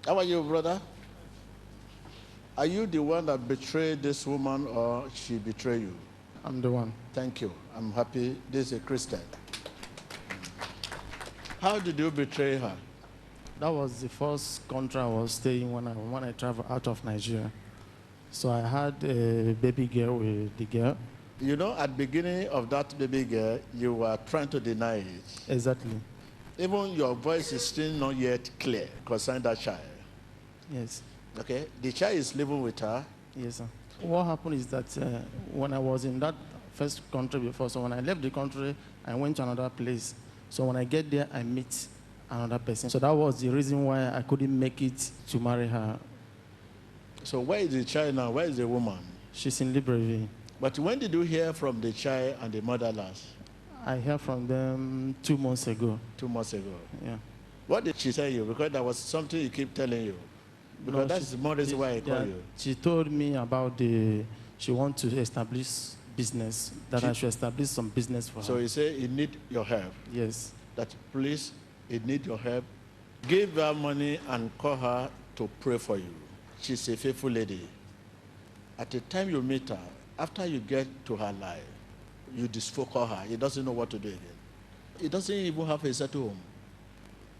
How are you, brother? Are you the one that betrayed this woman or she betrayed you? I'm the one. Thank you. I'm happy this is a Christian. How did you betray her? That was the first country I was staying when I traveled out of Nigeria. So I had a baby girl with the girl. You know, at the beginning of that baby girl, you were trying to deny it. Exactly. Even your voice is still not yet clear concerning that child. Yes. Okay? The child is living with her. Yes, sir. What happened is that when I was in that first country before, so when I left the country, I went to another place. So when I get there, I meet another person. So that was the reason why I couldn't make it to marry her. So where is the child now? Where is the woman? She's in Libreville. But when did you hear from the child and the mother last? I heard from them 2 months ago. 2 months ago. Yeah. What did she tell you? Because that was something you keep telling you. Because that's more reason why I call you. She told me about she wants to establish business, that I should establish some business for her. So you say you need your help. Yes. That please, you need your help. Give her money and call her to pray for you. She's a faithful lady. At the time you meet her, after you get to her life, you disfocus her. He doesn't know what to do again. He doesn't even have a settled home.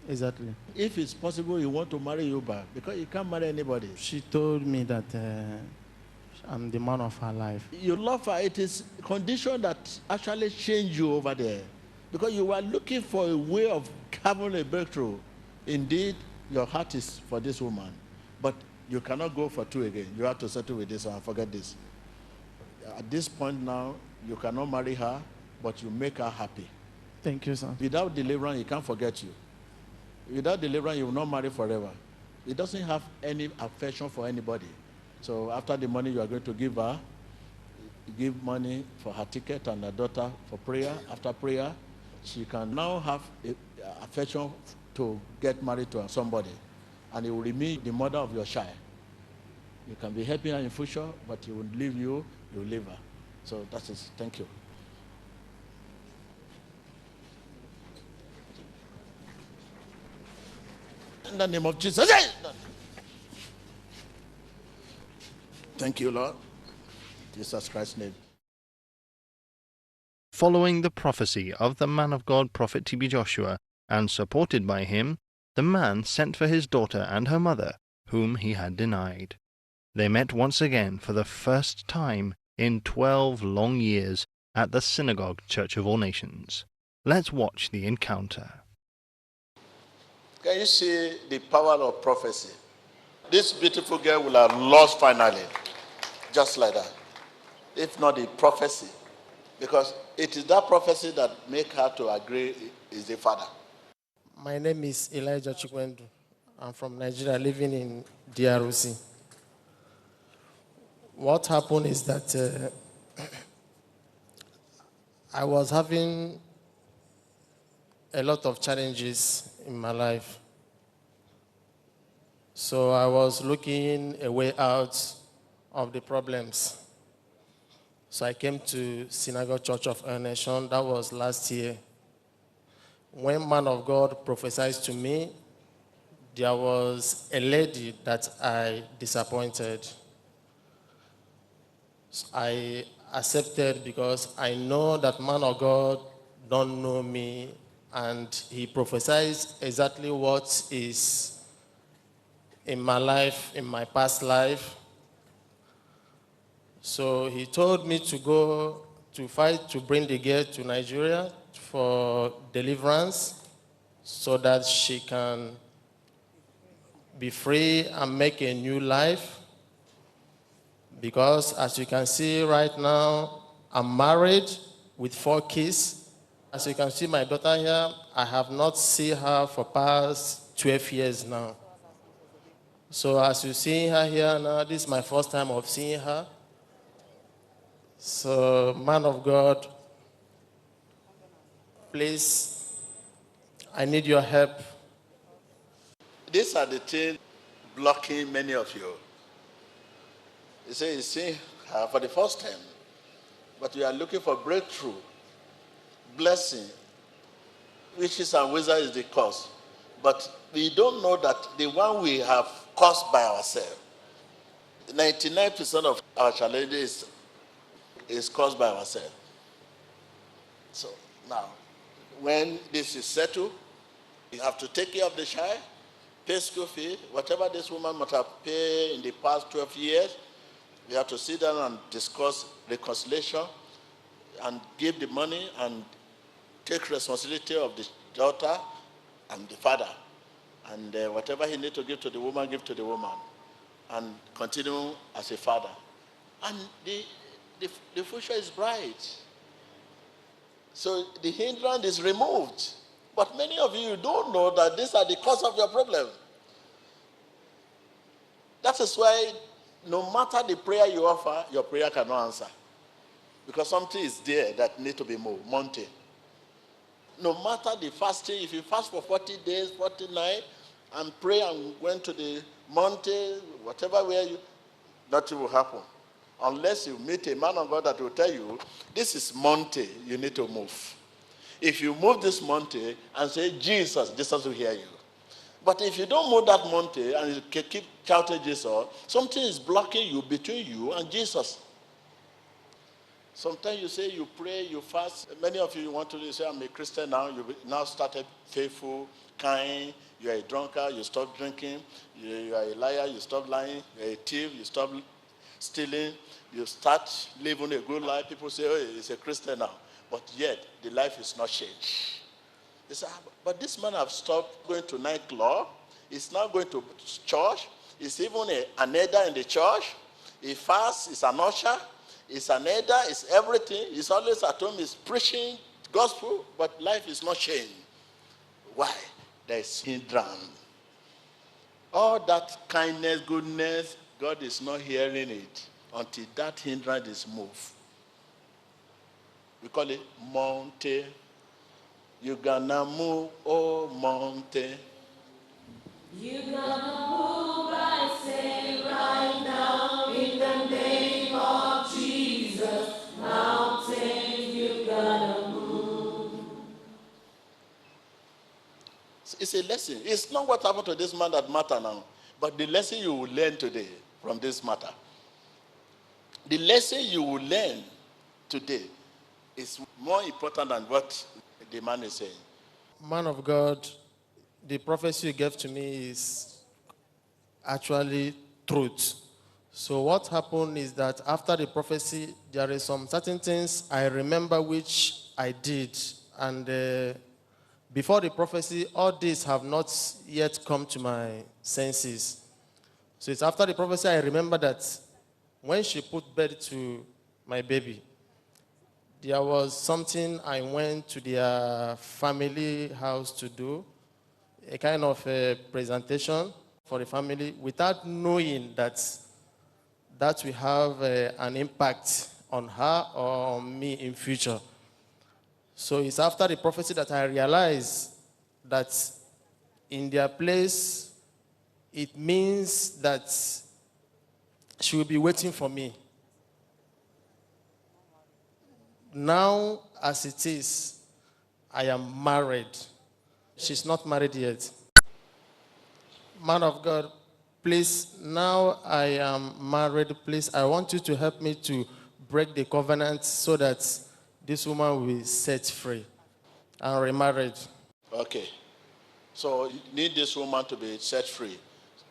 Exactly. If it's possible, he want to marry you back because you can't marry anybody. She told me that I'm the man of her life. You love her. It is condition that actually changed you over there because you were looking for a way of having a breakthrough. Indeed, your heart is for this woman, but you cannot go for two again. You have to settle with this one. Forget this. At this point now, you cannot marry her, but you make her happy. Thank you, sir. Without deliverance, he can't forget you. Without deliverance, you will not marry forever. He doesn't have any affection for anybody. So after the money you are going to give her, give money for her ticket and her daughter for prayer. After prayer, she can now have affection to get married to somebody. And it will remain the mother of your child. You can be helping her in future, but he will leave you, you will leave her. So that's it. Thank you. In the name of Jesus. Thank you, Lord. In Jesus Christ's name. Following the prophecy of the man of God, Prophet T.B. Joshua, and supported by him, the man sent for his daughter and her mother, whom he had denied. They met once again for the first time in 12 long years at the Synagogue Church of All Nations. Let's watch the encounter. Can you see the power of prophecy? This beautiful girl will have lost finally, just like that. If not the prophecy, because it is that prophecy that make her to agree is the father. My name is Elijah Chikwendu. I'm from Nigeria, living in DRC. What happened is that I was having a lot of challenges in my life. So I was looking a way out of the problems. So I came to Synagogue Church of Our Nation. That was last year. When man of God prophesied to me, there was a lady that I disappointed. So I accepted because I know that man of God don't know me, and he prophesied exactly what is in my life, in my past life. So he told me to go to fight to bring the girl to Nigeria for deliverance so that she can be free and make a new life. Because as you can see right now, I'm married with 4 kids. As you can see my daughter here, I have not seen her for past 12 years now. So as you see her here now, this is my first time of seeing her. So, man of God, please, I need your help. These are the things blocking many of you. You say you see her for the first time, but you are looking for breakthrough, blessing, witches and wizards is the cause. But we don't know that the one we have caused by ourselves. 99% of our challenges is caused by ourselves. So now, when this is settled, you have to take care of the child, pay school fee, whatever this woman must have paid in the past 12 years. We have to sit down and discuss reconciliation and give the money and take responsibility of the daughter and the father. And whatever he needs to give to the woman, give to the woman. And continue as a father. And the future is bright. So the hindrance is removed. But many of you don't know that these are the cause of your problem. That is why no matter the prayer you offer, your prayer cannot answer. Because something is there that needs to be moved, mountain. No matter the fasting, if you fast for 40 days, 40 nights, and pray and went to the mountain, whatever where you, nothing will happen. Unless you meet a man of God that will tell you, this is mountain, you need to move. If you move this mountain and say, Jesus, Jesus will hear you. But if you don't move that mountain and you keep shouting Jesus, something is blocking you between you and Jesus. Sometimes you say you pray, you fast. Many of you want to say, I'm a Christian now. You now started faithful, kind. You are a drunkard, you stop drinking. You are a liar, you stop lying. You are a thief, you stop stealing. You start living a good life. People say, oh, he's a Christian now. But yet, the life is not changed. They say, but this man have stopped going to nightclub. He's now going to church. He's even an elder in the church. He fasts, he's an usher. He's an elder, he's everything. He's always at home, he's preaching gospel, but life is not changed. Why? There is hindrance. All that kindness, goodness, God is not hearing it until that hindrance is moved. We call it mountain. You gonna move, oh mountain. You gonna move, I say right now, in the name of Jesus. Mountain, you gonna move. It's a lesson. It's not what happened to this man that matter now, but the lesson you will learn today from this matter. The lesson you will learn today is more important than what the man is saying. Man of God, the prophecy you gave to me is actually truth. So what happened is that after the prophecy, there is some certain things I remember which I did. And before the prophecy, all these have not yet come to my senses. So it's after the prophecy I remember that when she put birth to my baby, there was something I went to their family house to do, a kind of a presentation for the family, without knowing that will have an impact on her or on me in future. So it's after the prophecy that I realized that in their place, it means that she will be waiting for me. Now, as it is, I am married. She's not married yet. Man of God, please, now I am married. Please, I want you to help me to break the covenant so that this woman will be set free and remarried. Okay. So you need this woman to be set free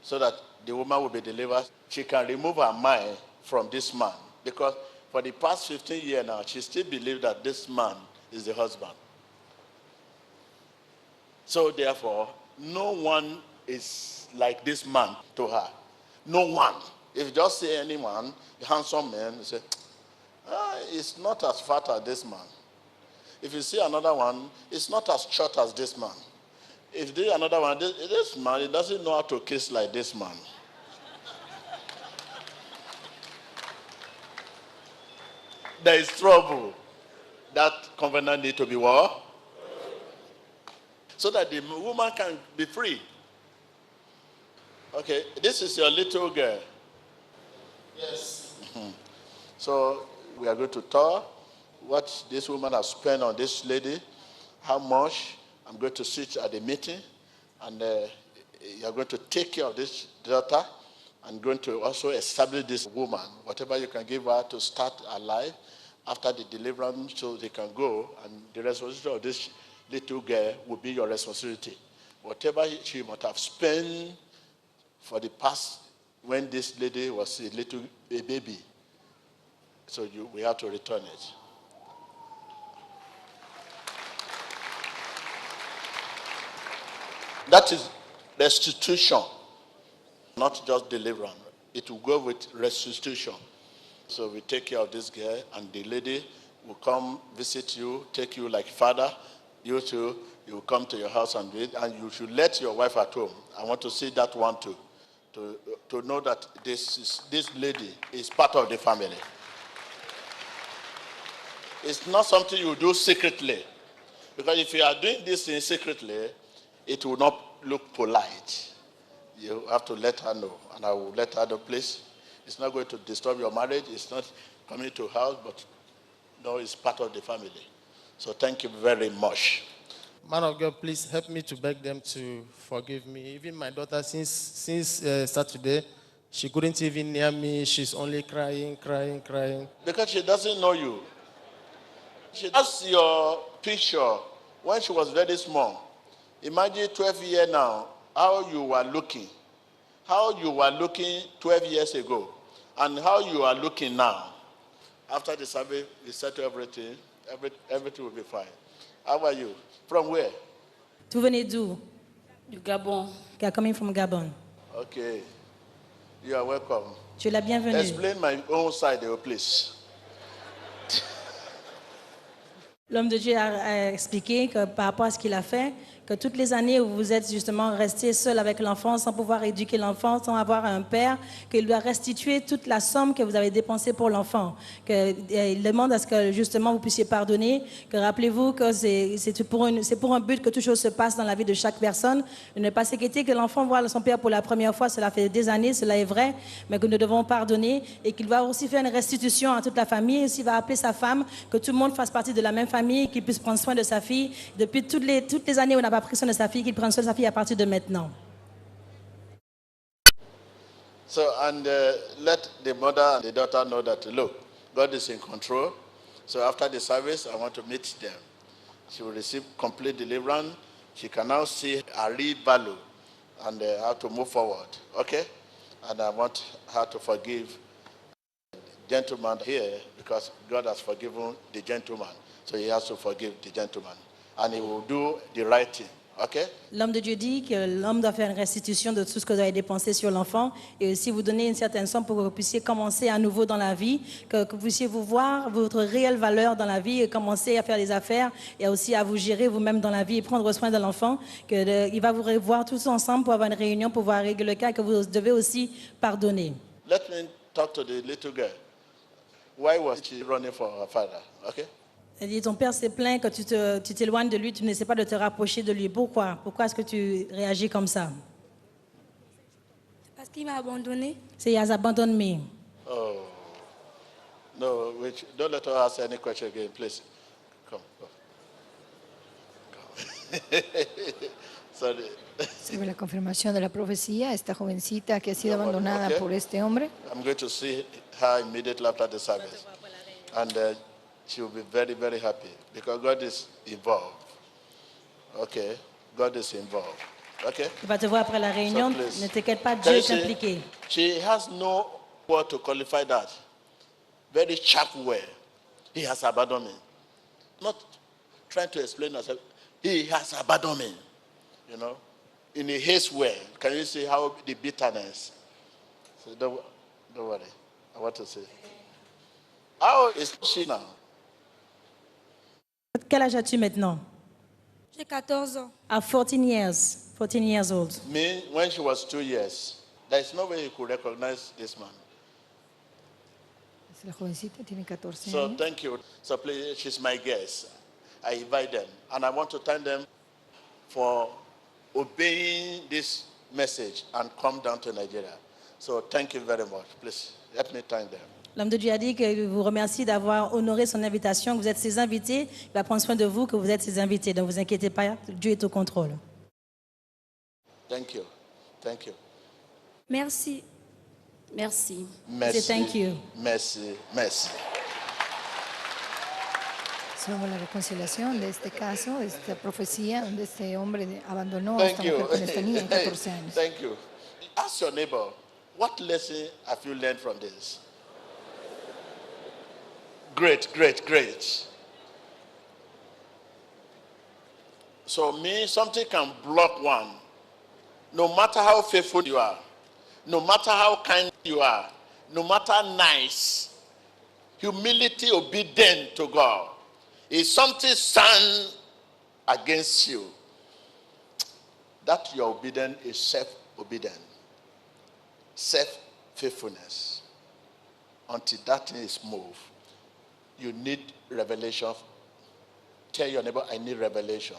so that the woman will be delivered. She can remove her mind from this man because for the past 15 years now, she still believes that this man is the husband. So therefore, no one is like this man to her. No one. If you just say anyone, a handsome man, you say, it's not as fat as this man. If you see another one, it's not as short as this man. If there's another one, this man, he doesn't know how to kiss like this man. There is trouble. That covenant needs to be what? So that the woman can be free. Okay, this is your little girl. Yes. So we are going to talk what this woman has spent on this lady, how much. I'm going to sit at the meeting and you are going to take care of this daughter and going to also establish this woman, whatever you can give her to start her life after the deliverance so they can go, and the responsibility of this little girl will be your responsibility. Whatever she must have spent for the past when this lady was a baby, so we have to return it. That is restitution, not just deliverance. It will go with restitution. So we take care of this girl, and the lady will come visit you, take you like father. You too, you will come to your house and wait, and you should let your wife at home. I want to see that one too, to know that this lady is part of the family. It's not something you do secretly, because if you are doing this thing secretly, it will not look polite. You have to let her know, and I will let her know, please. It's not going to disturb your marriage. It's not coming to house, but no, it's part of the family. So thank you very much. Man of God, please help me to beg them to forgive me. Even my daughter, since Saturday, she couldn't even near me. She's only crying. Because she doesn't know you. She has your picture when she was very small. Imagine 12 years now, how you were looking. How you were looking 12 years ago, and how you are looking now. After the survey, we settle everything. Everything will be fine. How are you? From where? Tu venez d'où? Du Gabon. You are coming from Gabon. Okay. You are welcome. Tu es la bienvenue. Explain my own side, please. L'homme de Dieu a expliqué que par rapport à ce qu'il a fait, que toutes les années où vous êtes justement resté seul avec l'enfant, sans pouvoir éduquer l'enfant, sans avoir un père, qu'il doit restituer toute la somme que vous avez dépensée pour l'enfant. Il demande à ce que justement vous puissiez pardonner, que rappelez-vous que c'est pour un but que toute chose se passe dans la vie de chaque personne. Ne pas s'inquiéter que l'enfant voit son père pour la première fois, cela fait des années, cela est vrai, mais que nous devons pardonner et qu'il va aussi faire une restitution à toute la famille, aussi va appeler sa femme, que tout le monde fasse partie de la même famille, qu'il puisse prendre soin de sa fille. Depuis toutes les années où on n'a pas pris soin de sa fille, qu'il prenne soin de sa fille à partir de maintenant. So, and let the mother and the daughter know that, look, God is in control. So after the service, I want to meet them. She will receive complete deliverance. She can now see her real value and how to move forward. Okay? And I want her to forgive the gentleman here, because God has forgiven the gentleman. So he has to forgive the gentleman. And he will do the right thing. Okay? L'homme de Dieu dit que l'homme doit faire une restitution de tout ce que vous avez dépensé sur l'enfant et aussi vous donner une certaine somme pour que vous puissiez commencer à nouveau dans la vie, que vous puissiez vous voir votre réelle valeur dans la vie et commencer à faire des affaires et aussi à vous gérer vous-même dans la vie et prendre soin de l'enfant. Il va vous revoir tous ensemble pour avoir une réunion, pour pouvoir régler le cas, et que vous devez aussi pardonner. Let me talk to the little girl. Why was she running for her father? Okay? Elle dit, ton père s'est plaint que tu t'éloignes de lui, tu n'essaies pas de te rapprocher de lui. Pourquoi? Pourquoi est-ce que tu réagis comme ça? Parce qu'il m'a abandonné. He has abandoned me. Oh. No, don't let her ask any question again, please. Come. Sorry. Sobre la confirmación de la profecía, esta jovencita que ha sido abandonada Okay. por este hombre. I'm going to see her immediately after the service. And she will be very, very happy because God is involved. Okay? God is involved. Okay? Il va te voir après la réunion. So please. Ne t'inquiète pas, Can Dieu you est see? impliqué. She has no word to qualify that. Very sharp word. He has abandoned me. Not trying to explain herself. He has abandoned me. You know? In a haste way. Can you see how the bitterness? So don't worry. I want to say. How is she now? Quel âge as-tu maintenant? J'ai 14 ans. At 14 years old. Me, when she was 2 years, there is no way you could recognize this man. La jovencita tiene 14 So años. thank you. So please, she's my guest. I invite them. And I want to thank them for obeying this message and come down to Nigeria. So thank you very much. Please, let me thank them. L'homme de Dieu a dit qu'il vous remercie d'avoir honoré son invitation, que vous êtes ses invités. Il va prendre soin de vous, que vous êtes ses invités. Donc ne vous inquiétez pas, Dieu est au contrôle. Thank you. Thank you. Merci. Merci. Merci. thank you. Merci. Merci. Somos la reconciliación de este caso, de esta profecía donde este hombre abandonó a Thank esta you. mujer cuando tenía 14 años. Thank you. Ask your neighbor, what lesson have you learned from this? Great, great, great. So something can block one. No matter how faithful you are, no matter how kind you are, no matter nice, humility, obedient to God, if something stands against you, that your obedience is self-obedient, self-faithfulness. Until that thing is moved, you need revelation. Tell your neighbor, I need revelation.